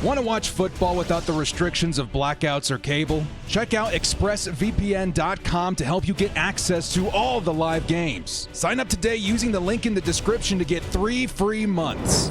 Want to watch football without the restrictions of blackouts or cable? Check out expressvpn.com to help you get access to all the live games. Sign up today using the link in the description to get 3 free months.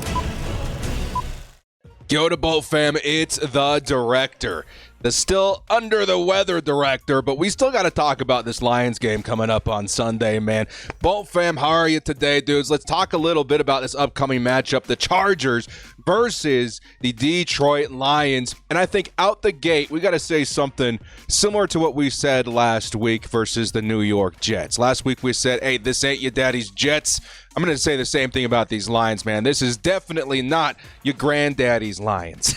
Yo to Bolt fam, it's the director. The still under the weather director, but we still got to talk about this Lions game coming up on Sunday, man. Bolt fam, how are you today, dudes? Let's talk a little bit about this upcoming matchup, the Chargers versus the Detroit Lions. And I think out the gate, we got to say something similar to what we said last week versus the New York Jets. Last week we said, hey, this ain't your daddy's Jets. I'm going to say the same thing about these Lions, man. This is definitely not your granddaddy's Lions.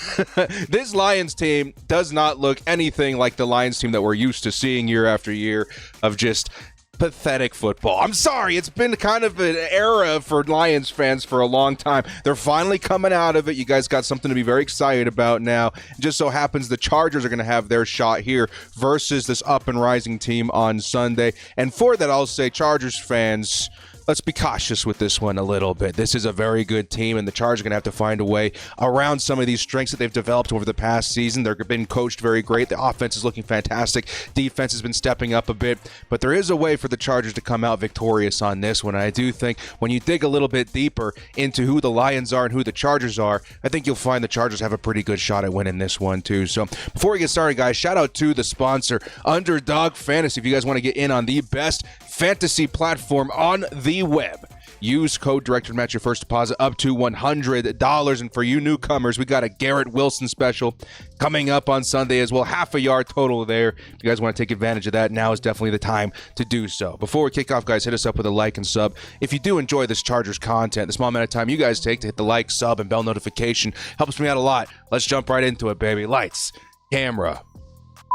This Lions team does not look anything like the Lions team that we're used to seeing year after year of just pathetic football. I'm sorry, it's been kind of an era for Lions fans for a long time. They're finally coming out of it. You guys got something to be very excited about now. It just so happens the Chargers are going to have their shot here versus this up and rising team on Sunday. And for that, I'll say, Chargers fans, let's be cautious with this one a little bit. This is a very good team, and the Chargers are going to have to find a way around some of these strengths that they've developed over the past season. They've been coached very great. The offense is looking fantastic. Defense has been stepping up a bit, but there is a way for the Chargers to come out victorious on this one. And I do think when you dig a little bit deeper into who the Lions are and who the Chargers are, I think you'll find the Chargers have a pretty good shot at winning this one too. So before we get started, guys, shout out to the sponsor, Underdog Fantasy. If you guys want to get in on the best fantasy platform on the web, use code director to match your first deposit up to $100. And for you newcomers, we got a Garrett Wilson special coming up on Sunday as well. Half a yard total there. If you guys want to take advantage of that, now is definitely the time to do so. Before we kick off, guys, hit us up with a like and sub. If you do enjoy this Chargers content, the small amount of time you guys take to hit the like, sub, and bell notification helps me out a lot. Let's jump right into it, baby. Lights, camera,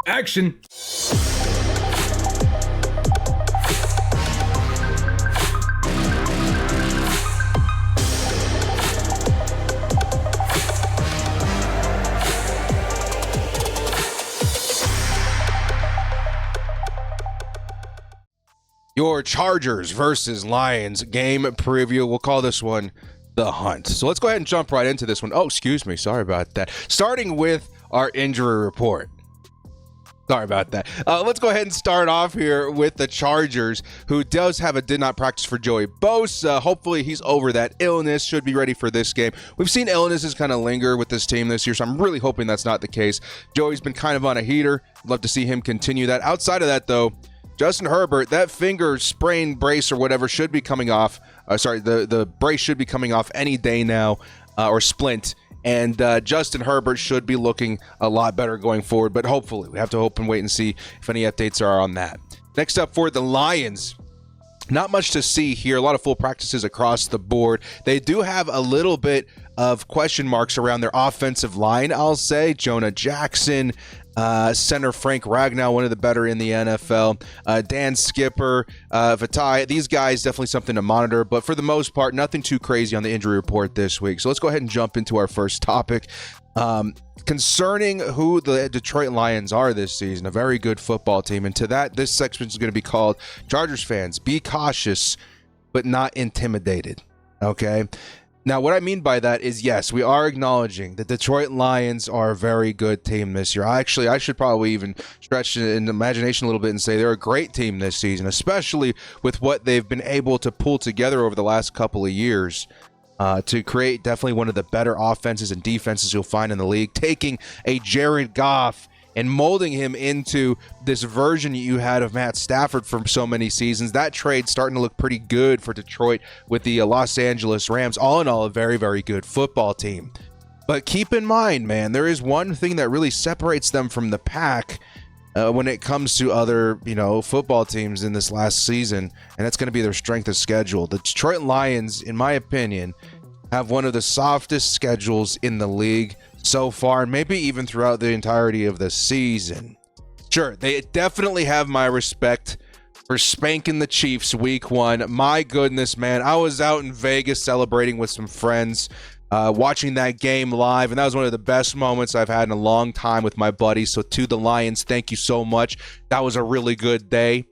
Action! Your Chargers versus Lions game preview. We'll call this one the Hunt. So let's go ahead and jump right into this one. Oh, excuse me. Sorry about that. Starting with our injury report. Sorry about that. Let's go ahead and start off here with the Chargers, who does have a did not practice for Joey Bosa. Hopefully he's over that illness, should be ready for this game. We've seen illnesses kind of linger with this team this year, so I'm really hoping that's not the case. Joey's been kind of on a heater. Love to see him continue that. Outside of that, though, Justin Herbert, that finger sprain brace or whatever should be coming off. The brace should be coming off any day now, or splint. And Justin Herbert should be looking a lot better going forward. But hopefully, we have to hope and wait and see if any updates are on that. Next up for the Lions, not much to see here. A lot of full practices across the board. They do have a little bit of question marks around their offensive line, I'll say. Jonah Jackson, center Frank Ragnow, one of the better in the NFL. Dan Skipper, Vitae, these guys definitely something to monitor, but for the most part, nothing too crazy on the injury report this week. So let's go ahead and jump into our first topic. Concerning who the Detroit Lions are this season, a very good football team. And to that, this section is going to be called Chargers fans, be cautious, but not intimidated. Okay? Now, what I mean by that is, yes, we are acknowledging that Detroit Lions are a very good team this year. I should probably even stretch in imagination a little bit and say they're a great team this season, especially with what they've been able to pull together over the last couple of years to create definitely one of the better offenses and defenses you'll find in the league, taking a Jared Goff and molding him into this version you had of Matt Stafford for so many seasons. That trade starting to look pretty good for Detroit with the Los Angeles Rams. All in all, a very, very good football team. But keep in mind, man, there is one thing that really separates them from the pack when it comes to other, football teams in this last season, and that's going to be their strength of schedule. The Detroit Lions, in my opinion, have one of the softest schedules in the league so far, and maybe even throughout the entirety of the season. Sure, they definitely have my respect for spanking the Chiefs week 1. My goodness, man, I was out in Vegas celebrating with some friends, watching that game live, and that was one of the best moments I've had in a long time with my buddies. So to the Lions, thank you so much. That was a really good day.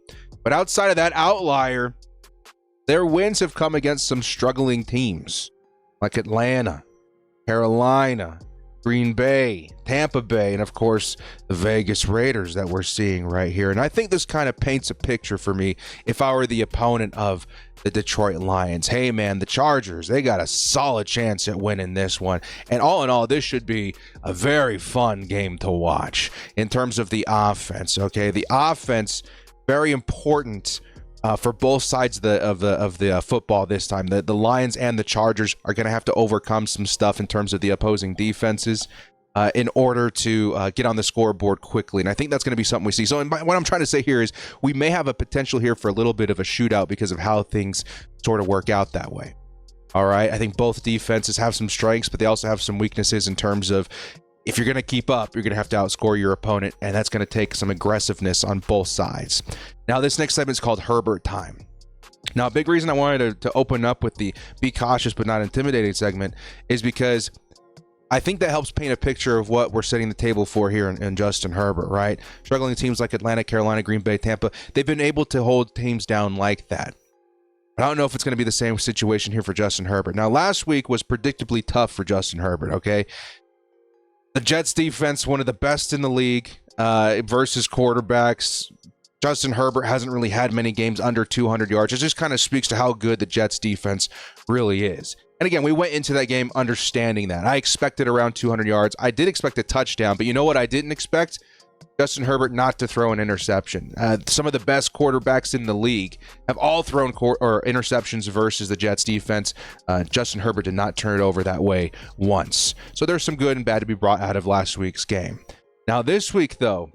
But outside of that outlier, their wins have come against some struggling teams like Atlanta, Carolina, Green Bay, Tampa Bay, and of course the Vegas Raiders that we're seeing right here. And I think this kind of paints a picture for me if I were the opponent of the Detroit Lions. Hey man, the Chargers, they got a solid chance at winning this one. And all in all, this should be a very fun game to watch in terms of the offense. Okay, the offense, very important for both sides of the football this time. The Lions and the Chargers are going to have to overcome some stuff in terms of the opposing defenses in order to get on the scoreboard quickly. And I think that's going to be something we see. So what I'm trying to say here is we may have a potential here for a little bit of a shootout because of how things sort of work out that way. All right. I think both defenses have some strengths, but they also have some weaknesses in terms of if you're going to keep up, you're going to have to outscore your opponent, and that's going to take some aggressiveness on both sides. Now, this next segment is called Herbert Time. Now, a big reason I wanted to open up with the be cautious but not intimidating segment is because I think that helps paint a picture of what we're setting the table for here in Justin Herbert, right? Struggling teams like Atlanta, Carolina, Green Bay, Tampa, they've been able to hold teams down like that. I don't know if it's going to be the same situation here for Justin Herbert. Now, last week was predictably tough for Justin Herbert, okay? The Jets defense, one of the best in the league versus quarterbacks. Justin Herbert hasn't really had many games under 200 yards. It just kind of speaks to how good the Jets defense really is. And again, we went into that game understanding that. I expected around 200 yards. I did expect a touchdown, but you know what I didn't expect? Justin Herbert not to throw an interception. Some of the best quarterbacks in the league have all thrown interceptions versus the Jets defense. Justin Herbert did not turn it over that way once. So there's some good and bad to be brought out of last week's game. Now this week, though,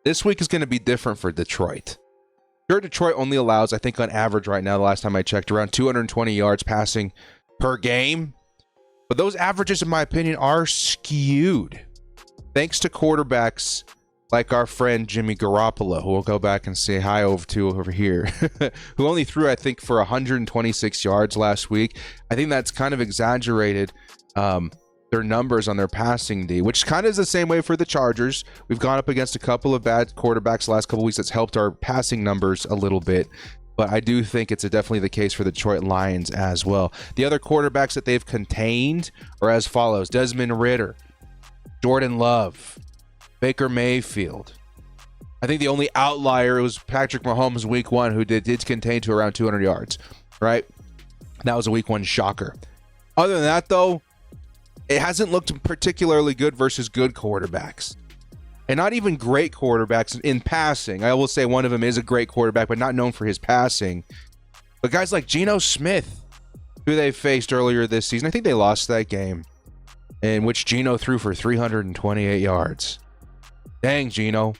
this week is going to be different for Detroit. Sure, Detroit only allows, I think on average right now, the last time I checked, around 220 yards passing per game. But those averages, in my opinion, are skewed. Thanks to quarterbacks like our friend Jimmy Garoppolo, who we'll go back and say hi over here, who only threw, I think, for 126 yards last week. I think that's kind of exaggerated their numbers on their passing D, which kind of is the same way for the Chargers. We've gone up against a couple of bad quarterbacks the last couple of weeks. That's helped our passing numbers a little bit. But I do think it's definitely the case for the Detroit Lions as well. The other quarterbacks that they've contained are as follows: Desmond Ridder, Jordan Love, Baker Mayfield. I think the only outlier was Patrick Mahomes week one, who did contain to around 200 yards, right? That was a week one shocker. Other than that, though, it hasn't looked particularly good versus good quarterbacks. And not even great quarterbacks in passing. I will say one of them is a great quarterback, but not known for his passing. But guys like Geno Smith, who they faced earlier this season, I think they lost that game, in which Geno threw for 328 yards. Dang, Geno.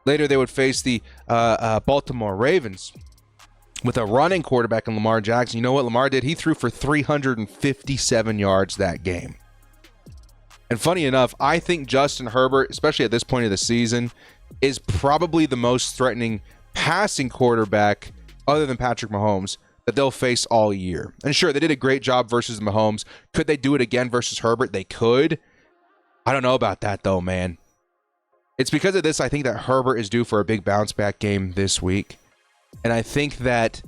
Later, they would face the Baltimore Ravens with a running quarterback in Lamar Jackson. You know what Lamar did? He threw for 357 yards that game. And funny enough, I think Justin Herbert, especially at this point of the season, is probably the most threatening passing quarterback, other than Patrick Mahomes, that they'll face all year. And sure, they did a great job versus Mahomes. Could they do it again versus Herbert? They could. I don't know about that, though, man. It's because of this, I think, that Herbert is due for a big bounce back game this week. And I think that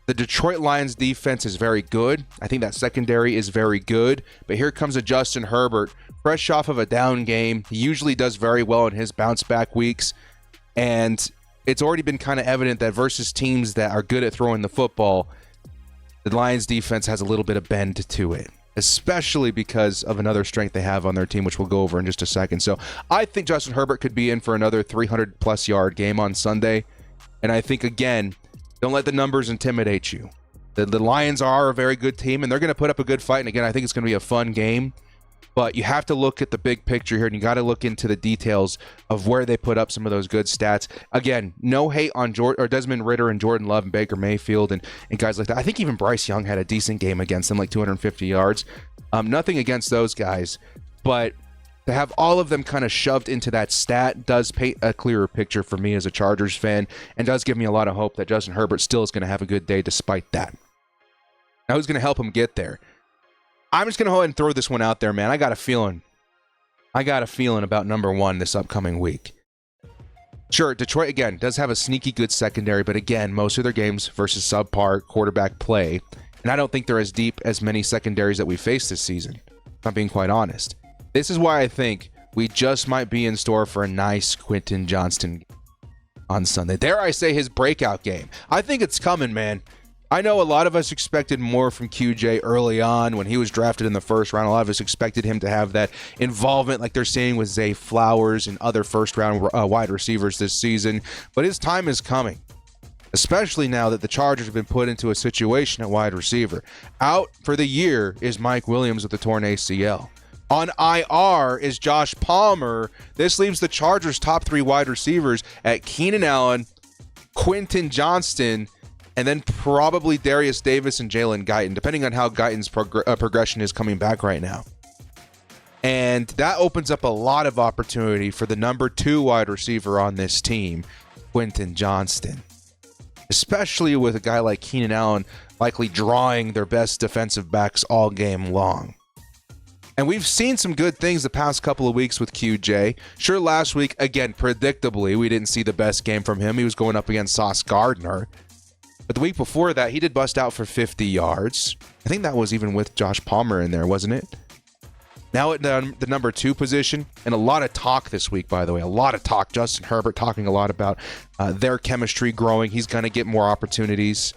the Detroit Lions defense is very good. I think that secondary is very good. But here comes a Justin Herbert, fresh off of a down game. He usually does very well in his bounce back weeks. And it's already been kind of evident that versus teams that are good at throwing the football, the Lions defense has a little bit of bend to it, especially because of another strength they have on their team, which we'll go over in just a second. So I think Justin Herbert could be in for another 300-plus yard game on Sunday. And I think, again, don't let the numbers intimidate you. The Lions are a very good team, and they're going to put up a good fight. And again, I think it's going to be a fun game. But you have to look at the big picture here, and you got to look into the details of where they put up some of those good stats. Again, no hate on Desmond Ridder and Jordan Love and Baker Mayfield and guys like that. I think even Bryce Young had a decent game against them, like 250 yards. Nothing against those guys, but to have all of them kind of shoved into that stat does paint a clearer picture for me as a Chargers fan, and does give me a lot of hope that Justin Herbert still is going to have a good day despite that. Now, who's going to help him get there? I'm just going to go ahead and throw this one out there, man. I got a feeling about number one this upcoming week. Sure, Detroit, again, does have a sneaky good secondary, but again, most of their games versus subpar quarterback play, and I don't think they're as deep as many secondaries that we faced this season. if I'm being quite honest. This is why I think we just might be in store for a nice Quinton Johnson on Sunday. Dare I say his breakout game. I think it's coming, man. I know a lot of us expected more from QJ early on when he was drafted in the first round. A lot of us expected him to have that involvement like they're seeing with Zay Flowers and other first-round wide receivers this season. But his time is coming, especially now that the Chargers have been put into a situation at wide receiver. Out for the year is Mike Williams with the torn ACL. On IR is Josh Palmer. This leaves the Chargers' top 3 wide receivers at Keenan Allen, Quinton Johnson, and then probably Darius Davis and Jalen Guyton, depending on how Guyton's progression is coming back right now. And that opens up a lot of opportunity for the number 2 wide receiver on this team, Quinton Johnson. Especially with a guy like Keenan Allen likely drawing their best defensive backs all game long. And we've seen some good things the past couple of weeks with QJ. Sure, last week, again, predictably, we didn't see the best game from him. He was going up against Sauce Gardner. But the week before that, he did bust out for 50 yards. I think that was even with Josh Palmer in there, wasn't it? Now at the number 2 position, and a lot of talk this week, by the way. A lot of talk. Justin Herbert talking a lot about their chemistry growing. He's going to get more opportunities.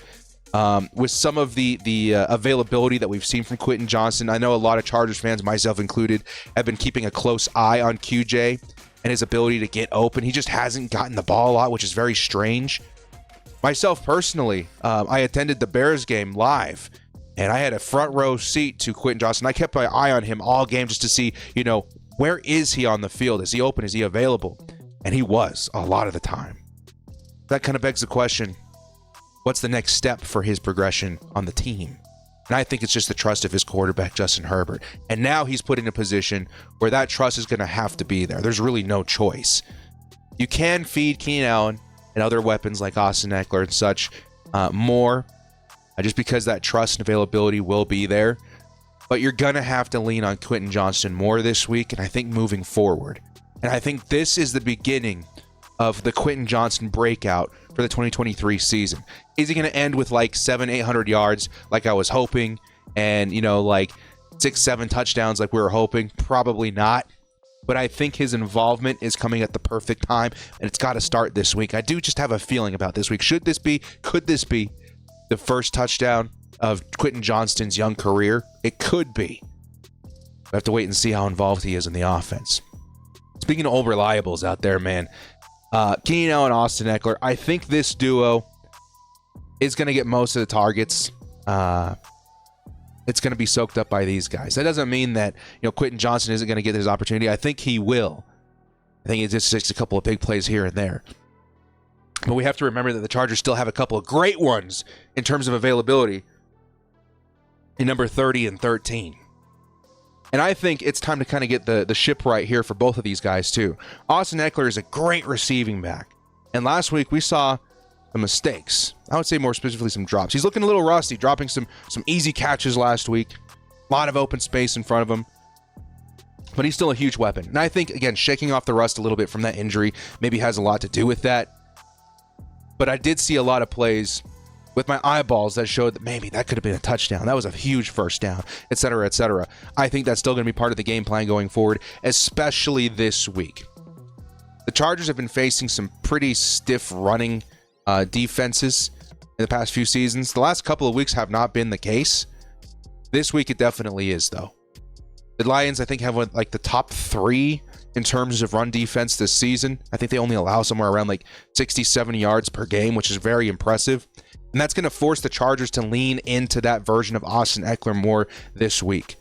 With some of the availability that we've seen from Quinton Johnson, I know a lot of Chargers fans, myself included, have been keeping a close eye on QJ and his ability to get open. He just hasn't gotten the ball a lot, which is very strange. Myself personally, I attended the Bears game live, and I had a front row seat to Quinton Johnson. I kept my eye on him all game just to see, where is he on the field? Is he open? Is he available? And he was a lot of the time. That kind of begs the question, what's the next step for his progression on the team? And I think it's just the trust of his quarterback, Justin Herbert. And now he's put in a position where that trust is going to have to be there. There's really no choice. You can feed Keenan Allen and other weapons like Austin Ekeler and such more, just because that trust and availability will be there. But you're going to have to lean on Quinton Johnson more this week, and I think moving forward. And I think this is the beginning of the Quinton Johnson breakout for the 2023 season. Is he going to end with like 700-800 yards like I was hoping, and, 6-7 touchdowns like we were hoping? Probably not. But I think his involvement is coming at the perfect time, and it's got to start this week. I do just have a feeling about this week. Could this be the first touchdown of Quinton Johnston's young career? It could be. We have to wait and see how involved he is in the offense. Speaking of old reliables out there, man, Keenan Allen and Austin Ekeler, I think this duo is going to get most of the targets. It's going to be soaked up by these guys. That doesn't mean that Quinton Johnson isn't going to get his opportunity. I think he will. I think it just takes a couple of big plays here and there. But we have to remember that the Chargers still have a couple of great ones in terms of availability in number 30 and 13. And I think it's time to kind of get the ship right here for both of these guys too. Austin Ekeler is a great receiving back. And last week we saw some mistakes. I would say more specifically some drops. He's looking a little rusty, dropping some easy catches last week. A lot of open space in front of him. But he's still a huge weapon. And I think, again, shaking off the rust a little bit from that injury maybe has a lot to do with that. But I did see a lot of plays with my eyeballs that showed that maybe that could have been a touchdown. That was a huge first down, et cetera, et cetera. I think that's still going to be part of the game plan going forward, especially this week. The Chargers have been facing some pretty stiff running defenses in the past few seasons. The last couple of weeks have not been the case. This week it definitely is, though. The Lions, I think, have like the top 3 in terms of run defense this season. I think they only allow somewhere around like 60, 70 yards per game, which is very impressive. And that's going to force the Chargers to lean into that version of Austin Ekeler more this week.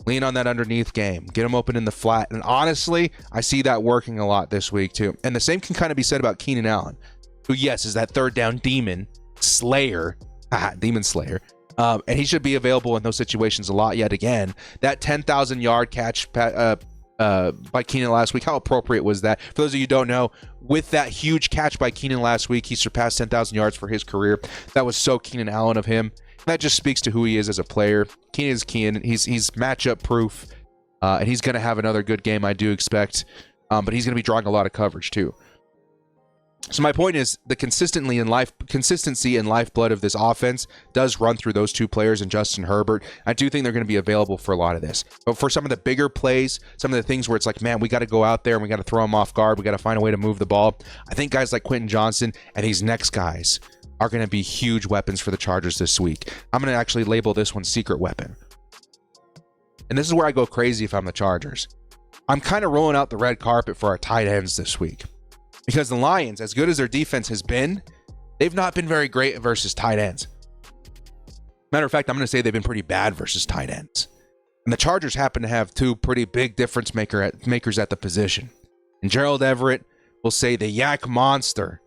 Lean on that underneath game. Get him open in the flat. And honestly, I see that working a lot this week too. And the same can kind of be said about Keenan Allen, who, yes, is that third down demon slayer. Demon slayer. And he should be available in those situations a lot yet again. That 10,000 yard catch by Keenan last week, how appropriate was that? For those of you who don't know, with that huge catch by Keenan last week, he surpassed 10,000 yards for his career. That was so Keenan Allen of him. That just speaks to who he is as a player. Keenan is Keenan. He's matchup proof, and he's going to have another good game, I do expect. But he's going to be drawing a lot of coverage too. So my point is the consistency and lifeblood of this offense does run through those two players and Justin Herbert. I do think they're going to be available for a lot of this. But for some of the bigger plays, some of the things where it's like, man, we got to go out there and we got to throw them off guard. We got to find a way to move the ball. I think guys like Quinton Johnson and these next guys are going to be huge weapons for the Chargers this week. I'm going to actually label this one secret weapon. And this is where I go crazy if I'm the Chargers. I'm kind of rolling out the red carpet for our tight ends this week. Because the Lions, as good as their defense has been, they've not been very great versus tight ends. Matter of fact, I'm going to say they've been pretty bad versus tight ends. And the Chargers happen to have two pretty big difference makers at the position. And Gerald Everett will say the yak monster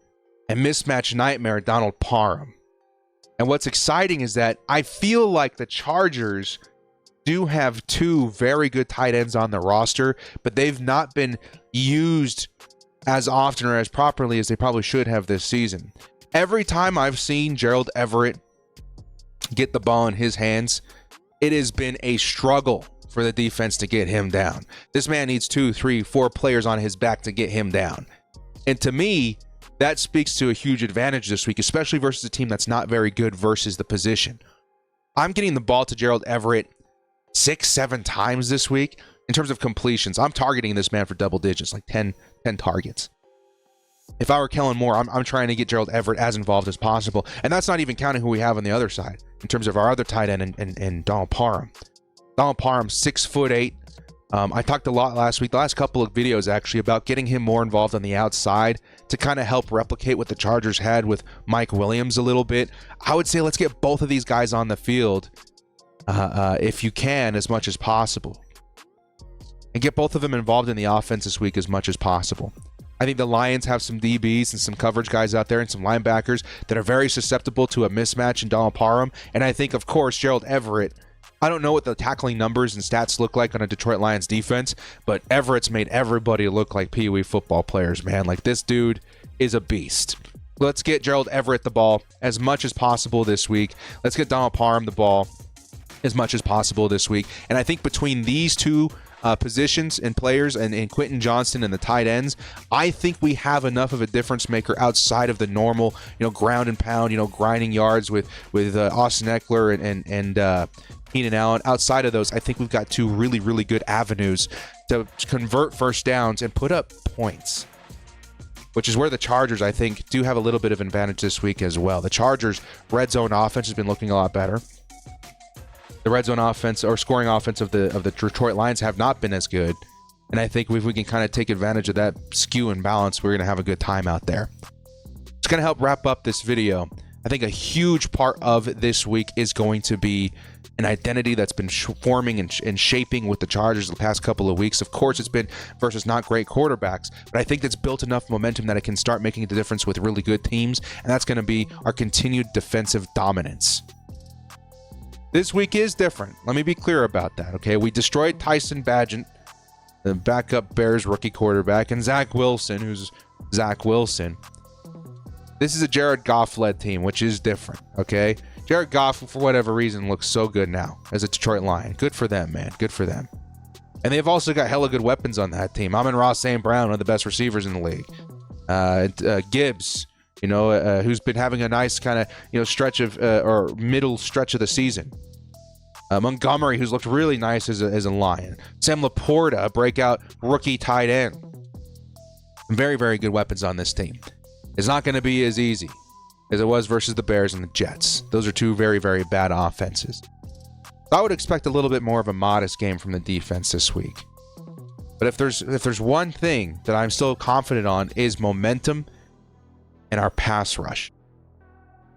and mismatch nightmare Donald Parham. And what's exciting is that I feel like the Chargers do have two very good tight ends on the roster, but they've not been used as often or as properly as they probably should have this season. Every time I've seen Gerald Everett get the ball in his hands, it has been a struggle for the defense to get him down. This man needs 2, 3, 4 players on his back to get him down. And to me, that speaks to a huge advantage this week, especially versus a team that's not very good versus the position. I'm getting the ball to Gerald Everett 6, 7 times this week. In terms of completions, I'm targeting this man for double digits, like 10 targets. If I were Kellen Moore, I'm trying to get Gerald Everett as involved as possible. And that's not even counting who we have on the other side in terms of our other tight end and Donald Parham. Donald Parham, 6'8". I talked a lot last week, the last couple of videos actually, about getting him more involved on the outside to kind of help replicate what the Chargers had with Mike Williams a little bit. I would say let's get both of these guys on the field if you can, as much as possible. And get both of them involved in the offense this week as much as possible. I think the Lions have some DBs and some coverage guys out there and some linebackers that are very susceptible to a mismatch in Donald Parham. And I think, of course, Gerald Everett. I don't know what the tackling numbers and stats look like on a Detroit Lions defense, but Everett's made everybody look like Pee Wee football players, man. Like, this dude is a beast. Let's get Gerald Everett the ball as much as possible this week. Let's get Donald Parham the ball as much as possible this week. And I think between these two positions and players and Quinton Johnson and the tight ends, I think we have enough of a difference maker outside of the normal, ground and pound, grinding yards with Austin Ekeler and Keenan Allen. Outside of those, I think we've got two really, really good avenues to convert first downs and put up points, which is where the Chargers, I think, do have a little bit of advantage this week as well. The Chargers' red zone offense has been looking a lot better. The red zone offense or scoring offense of the Detroit Lions have not been as good. And I think if we can kind of take advantage of that skew and balance, we're going to have a good time out there. It's going to help wrap up this video. I think a huge part of this week is going to be an identity that's been forming and shaping with the Chargers the past couple of weeks. Of course, it's been versus not great quarterbacks, but I think it's built enough momentum that it can start making the difference with really good teams, and that's going to be our continued defensive dominance. This week is different. Let me be clear about that, okay? We destroyed Tyson Bagent, the backup Bears rookie quarterback, and Zach Wilson, who's Zach Wilson. This is a Jared Goff-led team, which is different, okay? Jared Goff, for whatever reason, looks so good now as a Detroit Lion. Good for them, man. Good for them. And they've also got hella good weapons on that team. Amon-Ra St. Brown, one of the best receivers in the league. Gibbs, who's been having a nice kind of, stretch of, or middle stretch of the season. Montgomery, who's looked really nice as a Lion. Sam Laporta, a breakout rookie tight end. Very, very good weapons on this team. It's not going to be as easy as it was versus the Bears and the Jets. Those are two very, very bad offenses. I would expect a little bit more of a modest game from the defense this week. But if there's one thing that I'm still confident on is momentum and our pass rush.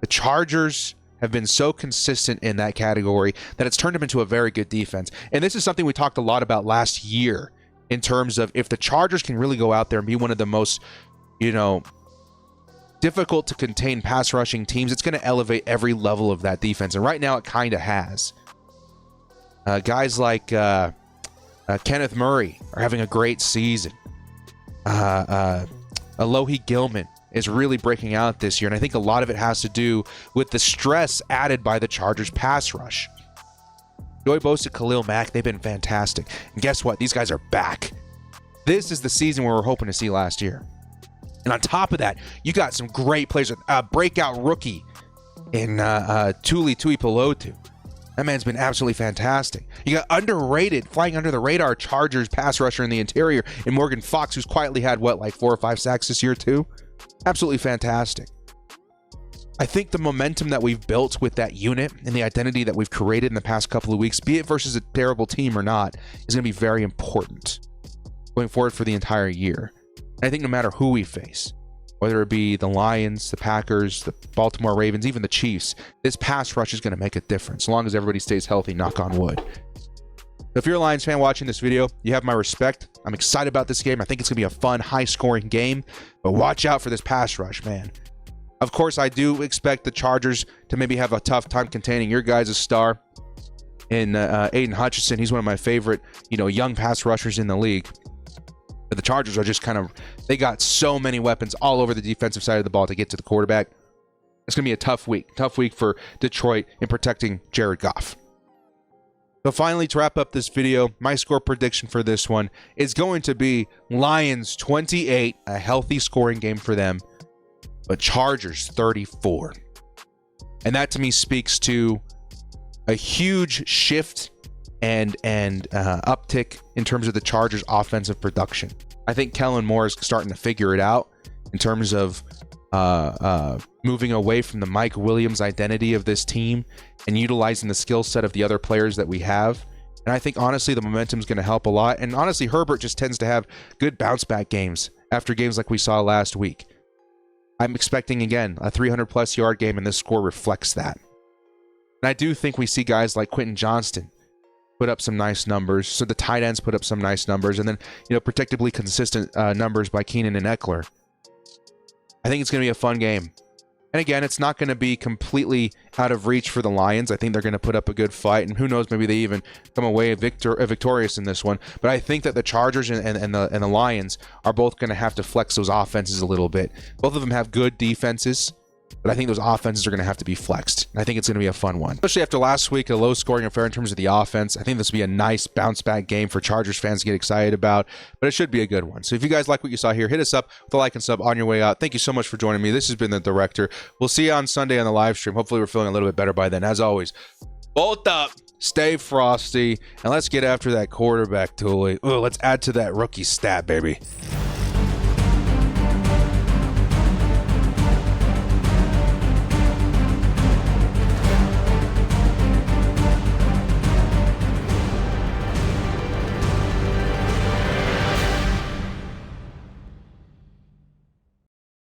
The Chargers have been so consistent in that category that it's turned them into a very good defense. And this is something we talked a lot about last year in terms of if the Chargers can really go out there and be one of the most, difficult to contain pass rushing teams, it's going to elevate every level of that defense. And right now it kind of has. Guys like Kenneth Murray are having a great season. Alohi Gilman is really breaking out this year, and I think a lot of it has to do with the stress added by the Chargers pass rush. Joey Bosa, Khalil Mack, they've been fantastic. And guess what? These guys are back. This is the season we were hoping to see last year. And on top of that, you got some great players. A breakout rookie in Tuli Tuipulotu. That man's been absolutely fantastic. You got underrated, flying under the radar Chargers pass rusher in the interior in Morgan Fox, who's quietly had, like 4 or 5 sacks this year too? Absolutely fantastic. I think the momentum that we've built with that unit and the identity that we've created in the past couple of weeks, be it versus a terrible team or not, is going to be very important going forward for the entire year. And I think no matter who we face, whether it be the Lions, the Packers, the Baltimore Ravens, even the Chiefs, this pass rush is going to make a difference, as long as everybody stays healthy, knock on wood. If you're a Lions fan watching this video, you have my respect. I'm excited about this game. I think it's going to be a fun, high-scoring game, but watch out for this pass rush, man. Of course, I do expect the Chargers to maybe have a tough time containing your guys' star in Aiden Hutchinson. He's one of my favorite, young pass rushers in the league. But the Chargers are just they got so many weapons all over the defensive side of the ball to get to the quarterback. It's going to be a tough week for Detroit in protecting Jared Goff. So finally, to wrap up this video, my score prediction for this one is going to be Lions 28, a healthy scoring game for them, but Chargers 34. And that to me speaks to a huge shift and uptick in terms of the Chargers' offensive production. I think Kellen Moore is starting to figure it out in terms of moving away from the Mike Williams identity of this team and utilizing the skill set of the other players that we have. And I think, honestly, the momentum is going to help a lot. And honestly, Herbert just tends to have good bounce-back games after games like we saw last week. I'm expecting, again, a 300-plus yard game, and this score reflects that. And I do think we see guys like Quinton Johnson put up some nice numbers. So the tight ends put up some nice numbers. And then, predictably consistent numbers by Keenan and Ekeler. I think it's going to be a fun game. And again, it's not going to be completely out of reach for the Lions. I think they're going to put up a good fight. And who knows, maybe they even come away victorious in this one. But I think that the Chargers and the Lions are both going to have to flex those offenses a little bit. Both of them have good defenses, but I think those offenses are going to have to be flexed. And I think it's going to be a fun one. Especially after last week, a low-scoring affair in terms of the offense. I think this will be a nice bounce-back game for Chargers fans to get excited about, but it should be a good one. So if you guys like what you saw here, hit us up with a like and sub on your way out. Thank you so much for joining me. This has been The Director. We'll see you on Sunday on the live stream. Hopefully we're feeling a little bit better by then. As always, bolt up, stay frosty, and let's get after that quarterback, Tuli. Ooh, let's add to that rookie stat, baby.